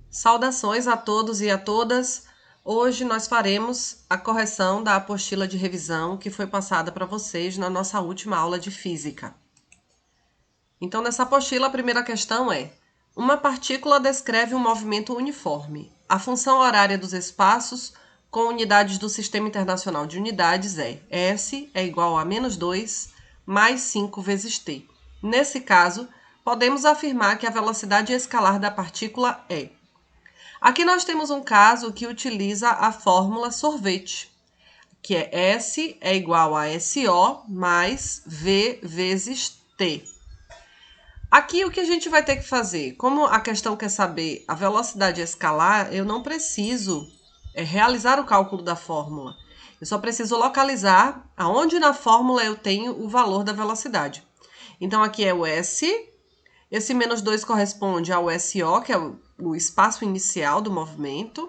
Saudações a todos e a todas. Hoje nós faremos a correção da apostila de revisão que foi passada para vocês na nossa última aula de física. Então, nessa apostila, a primeira questão é: uma partícula descreve um movimento uniforme. A função horária dos espaços com unidades do Sistema Internacional de Unidades é S é igual a menos 2 mais 5 vezes T. Nesse caso, podemos afirmar que a velocidade escalar da partícula é... Aqui nós temos um caso que utiliza a fórmula sorvete, que é S é igual a SO mais V vezes T. Aqui o que a gente vai ter que fazer? Como a questão quer saber a velocidade escalar, eu não preciso realizar o cálculo da fórmula. Eu só preciso localizar aonde na fórmula eu tenho o valor da velocidade. Então aqui é o S, esse menos 2 corresponde ao SO, que é o espaço inicial do movimento,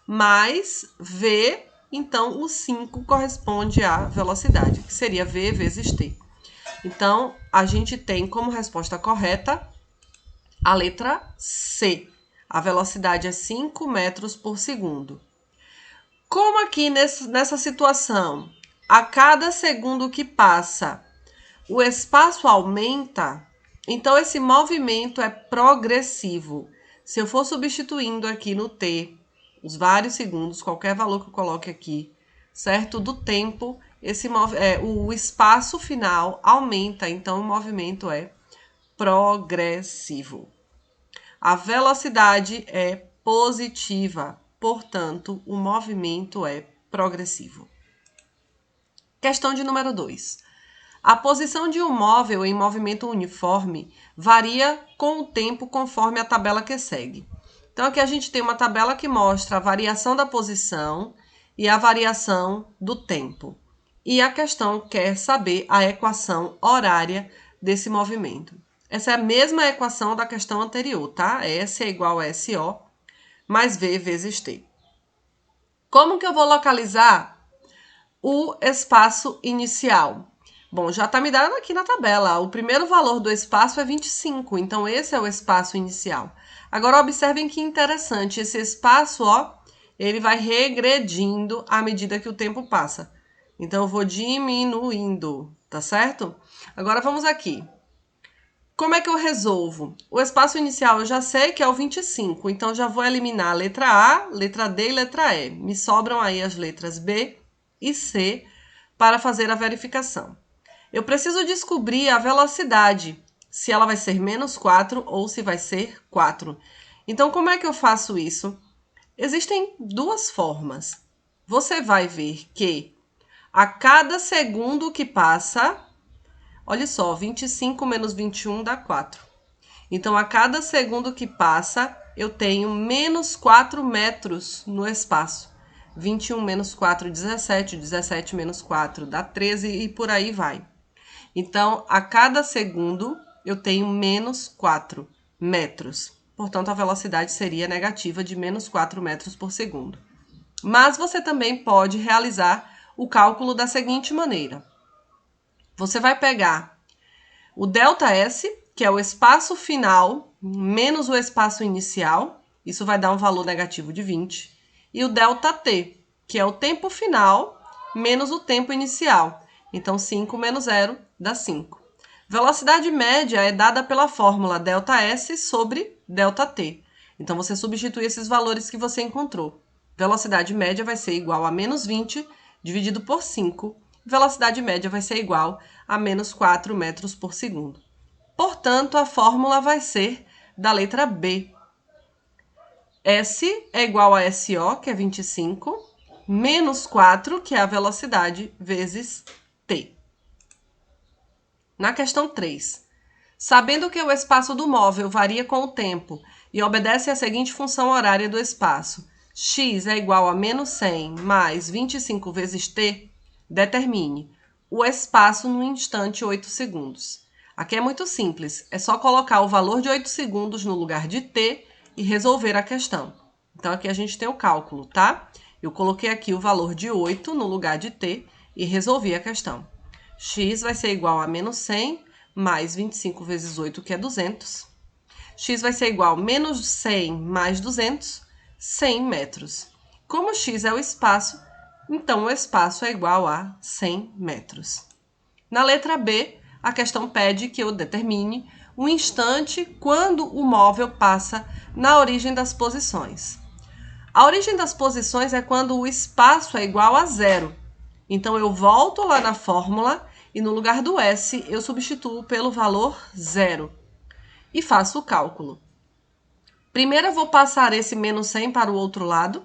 mais V, então o 5 corresponde à velocidade, que seria V vezes T. Então, a gente tem como resposta correta a letra C. A velocidade é 5 metros por segundo. Como aqui nessa situação, a cada segundo que passa, o espaço aumenta, então esse movimento é progressivo. Se eu for substituindo aqui no T, os vários segundos, qualquer valor que eu coloque aqui, certo? Do tempo, o espaço final aumenta, então o movimento é progressivo. A velocidade é positiva, portanto, o movimento é progressivo. Questão de número 2. A posição de um móvel em movimento uniforme varia com o tempo conforme a tabela que segue. Então, aqui a gente tem uma tabela que mostra a variação da posição e a variação do tempo. E a questão quer saber a equação horária desse movimento. Essa é a mesma equação da questão anterior, tá? S é igual a SO mais V vezes T. Como que eu vou localizar o espaço inicial? Bom, já está me dando aqui na tabela. O primeiro valor do espaço é 25, então esse é o espaço inicial. Agora, observem que interessante, esse espaço, ó, ele vai regredindo à medida que o tempo passa. Então, eu vou diminuindo, tá certo? Agora, vamos aqui. Como é que eu resolvo? O espaço inicial eu já sei que é o 25, então já vou eliminar a letra A, letra D e letra E. Me sobram aí as letras B e C para fazer a verificação. Eu preciso descobrir a velocidade, se ela vai ser menos 4 ou se vai ser 4. Então, como é que eu faço isso? Existem duas formas. Você vai ver que a cada segundo que passa, olha só, 25 menos 21 dá 4. Então, a cada segundo que passa, eu tenho menos 4 metros no espaço. 21 menos 4, 17. 17 menos 4 dá 13 e por aí vai. Então, a cada segundo, eu tenho menos 4 metros. Portanto, a velocidade seria negativa de menos 4 metros por segundo. Mas você também pode realizar o cálculo da seguinte maneira. Você vai pegar o ΔS, que é o espaço final, menos o espaço inicial. Isso vai dar um valor negativo de 20. E o ΔT, que é o tempo final, menos o tempo inicial. Então, 5 menos 0 dá 5. Velocidade média é dada pela fórmula ΔS sobre ΔT. Então, você substitui esses valores que você encontrou. Velocidade média vai ser igual a menos 20 dividido por 5. Velocidade média vai ser igual a menos 4 metros por segundo. Portanto, a fórmula vai ser da letra B. S é igual a SO, que é 25, menos 4, que é a velocidade, vezes T. Na questão 3, sabendo que o espaço do móvel varia com o tempo e obedece à seguinte função horária do espaço, x é igual a menos 100 mais 25 vezes t, determine o espaço no instante 8 segundos. Aqui é muito simples, é só colocar o valor de 8 segundos no lugar de t e resolver a questão. Então, aqui a gente tem o cálculo, tá? Eu coloquei aqui o valor de 8 no lugar de t e resolvi a questão. x vai ser igual a menos 100 mais 25 vezes 8, que é 200. X vai ser igual a menos 100 mais 200, 100 metros. Como x é o espaço, então o espaço é igual a 100 metros. Na letra B, a questão pede que eu determine o instante quando o móvel passa na origem das posições. A origem das posições é quando o espaço é igual a zero. Então, eu volto lá na fórmula e no lugar do S, eu substituo pelo valor zero e faço o cálculo. Primeiro, eu vou passar esse menos 100 para o outro lado.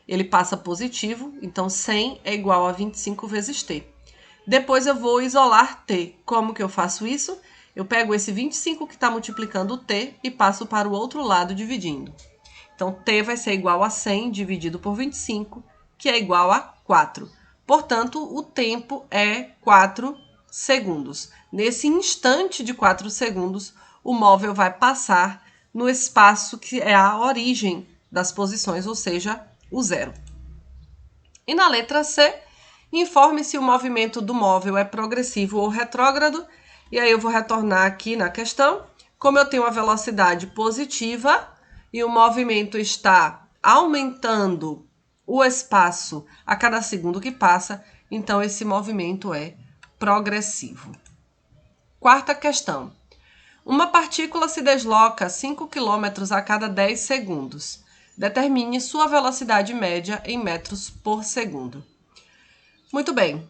Ele passa positivo, então 100 é igual a 25 vezes t. Depois, eu vou isolar t. Como que eu faço isso? Eu pego esse 25 que está multiplicando o t e passo para o outro lado dividindo. Então, t vai ser igual a 100 dividido por 25, que é igual a 4. Portanto, o tempo é 4 segundos. Nesse instante de 4 segundos, o móvel vai passar no espaço que é a origem das posições, ou seja, o zero. E na letra C, informe se o movimento do móvel é progressivo ou retrógrado. E aí eu vou retornar aqui na questão. Como eu tenho a velocidade positiva e o movimento está aumentando o espaço a cada segundo que passa, então esse movimento é progressivo. Quarta questão. Uma partícula se desloca 5 km a cada 10 segundos. Determine sua velocidade média em metros por segundo. Muito bem.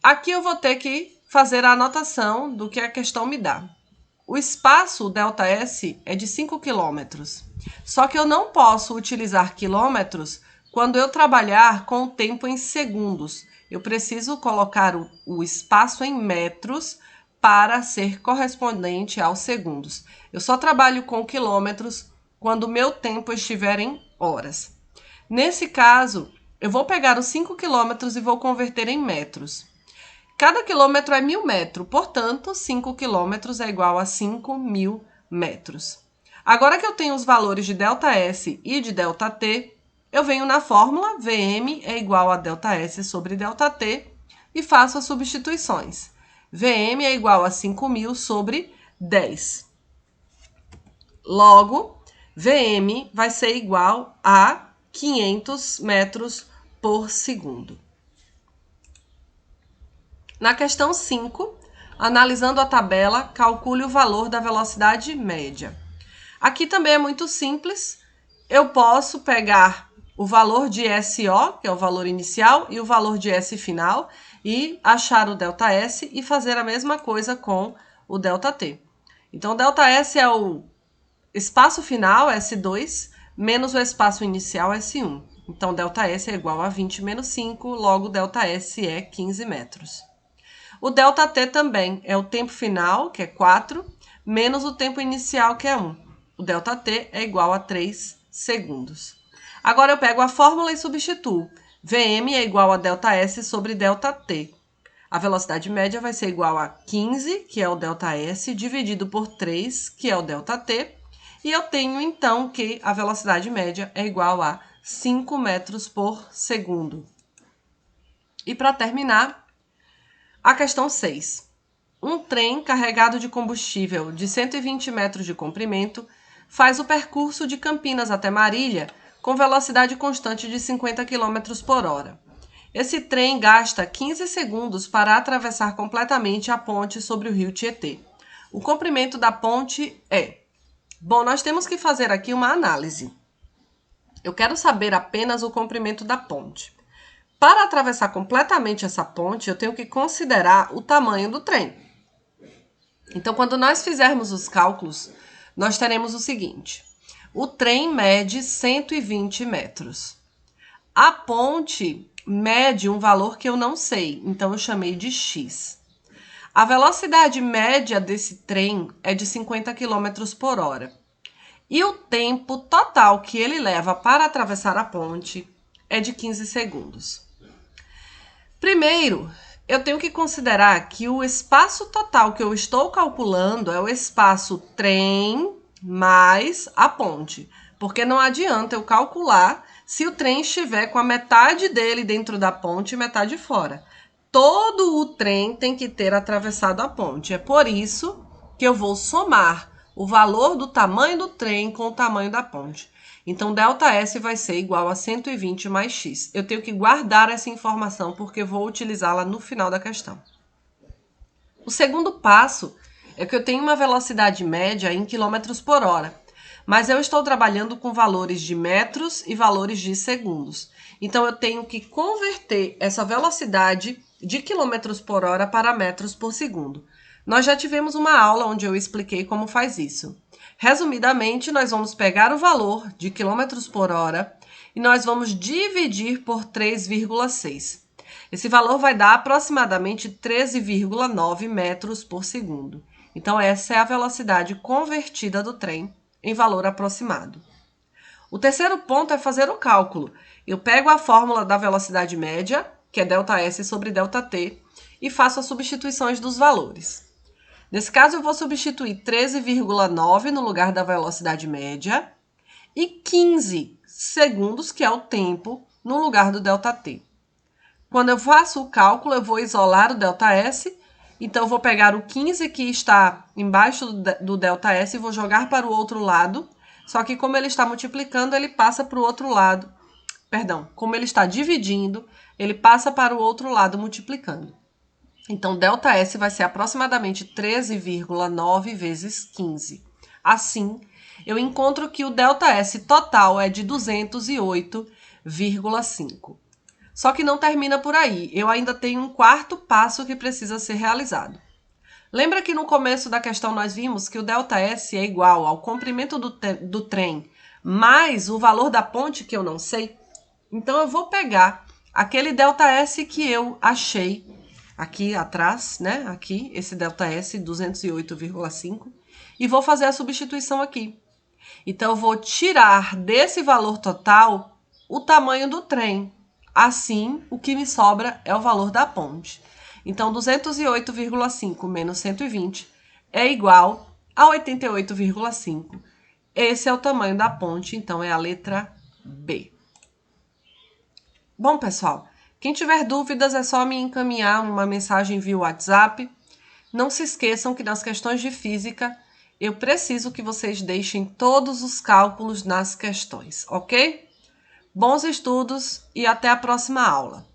Aqui eu vou ter que fazer a anotação do que a questão me dá. O espaço, ΔS, é de 5 km. Só que eu não posso utilizar quilômetros quando eu trabalhar com o tempo em segundos. Eu preciso colocar o espaço em metros para ser correspondente aos segundos. Eu só trabalho com quilômetros quando o meu tempo estiver em horas. Nesse caso, eu vou pegar os 5 quilômetros e vou converter em metros. Cada quilômetro é 1.000 metros, portanto, 5 quilômetros é igual a 5.000 metros. Agora que eu tenho os valores de ΔS e de ΔT, eu venho na fórmula Vm é igual a ΔS sobre ΔT e faço as substituições. Vm é igual a 5.000 sobre 10. Logo, Vm vai ser igual a 500 metros por segundo. Na questão 5, analisando a tabela, calcule o valor da velocidade média. Aqui também é muito simples. Eu posso pegar o valor de SO, que é o valor inicial, e o valor de S final, e achar o ΔS e fazer a mesma coisa com o ΔT. Então, o ΔS é o espaço final, S2, menos o espaço inicial, S1. Então, ΔS é igual a 20 menos 5, logo ΔS é 15 metros. O ΔT também é o tempo final, que é 4, menos o tempo inicial, que é 1. O ΔT é igual a 3 segundos. Agora eu pego a fórmula e substituo. Vm é igual a ΔS sobre ΔT. A velocidade média vai ser igual a 15, que é o ΔS, dividido por 3, que é o ΔT. E eu tenho, então, que a velocidade média é igual a 5 metros por segundo. E para terminar, a questão 6. Um trem carregado de combustível de 120 metros de comprimento faz o percurso de Campinas até Marília com velocidade constante de 50 km por hora. Esse trem gasta 15 segundos para atravessar completamente a ponte sobre o rio Tietê. O comprimento da ponte é... Bom, nós temos que fazer aqui uma análise. Eu quero saber apenas o comprimento da ponte. Para atravessar completamente essa ponte, eu tenho que considerar o tamanho do trem. Então, quando nós fizermos os cálculos, nós teremos o seguinte. O trem mede 120 metros. A ponte mede um valor que eu não sei, então eu chamei de x. A velocidade média desse trem é de 50 km por hora. E o tempo total que ele leva para atravessar a ponte é de 15 segundos. Primeiro, eu tenho que considerar que o espaço total que eu estou calculando é o espaço trem mais a ponte. Porque não adianta eu calcular se o trem estiver com a metade dele dentro da ponte e metade fora. todo o trem tem que ter atravessado a ponte. É por isso que eu vou somar o valor do tamanho do trem com o tamanho da ponte. Então, ΔS vai ser igual a 120 mais x. Eu tenho que guardar essa informação porque eu vou utilizá-la no final da questão. O segundo passo é que eu tenho uma velocidade média em quilômetros por hora, mas eu estou trabalhando com valores de metros e valores de segundos. Então, eu tenho que converter essa velocidade de quilômetros por hora para metros por segundo. Nós já tivemos uma aula onde eu expliquei como faz isso. Resumidamente, nós vamos pegar o valor de quilômetros por hora e nós vamos dividir por 3,6. Esse valor vai dar aproximadamente 13,9 metros por segundo. Então, essa é a velocidade convertida do trem em valor aproximado. O terceiro ponto é fazer o cálculo. Eu pego a fórmula da velocidade média, que é ΔS sobre ΔT, e faço as substituições dos valores. Nesse caso, eu vou substituir 13,9 no lugar da velocidade média e 15 segundos, que é o tempo, no lugar do ΔT. Quando eu faço o cálculo, eu vou isolar o ΔS, então eu vou pegar o 15 que está embaixo do ΔS e vou jogar para o outro lado, só que como ele está multiplicando, ele passa para o outro lado. Perdão, como ele está dividindo, ele passa para o outro lado multiplicando. Então, ΔS vai ser aproximadamente 13,9 vezes 15. Assim, eu encontro que o ΔS total é de 208,5. Só que não termina por aí. Eu ainda tenho um quarto passo que precisa ser realizado. Lembra que no começo da questão nós vimos que o ΔS é igual ao comprimento do trem mais o valor da ponte que eu não sei? Então, eu vou pegar aquele ΔS que eu achei aqui atrás, né? Aqui, esse ΔS, 208,5, e vou fazer a substituição aqui. Então, eu vou tirar desse valor total o tamanho do trem. Assim, o que me sobra é o valor da ponte. Então, 208,5 menos 120 é igual a 88,5. Esse é o tamanho da ponte, então é a letra B. Bom, pessoal, quem tiver dúvidas é só me encaminhar uma mensagem via WhatsApp. Não se esqueçam que nas questões de física, eu preciso que vocês deixem todos os cálculos nas questões, ok? Bons estudos e até a próxima aula!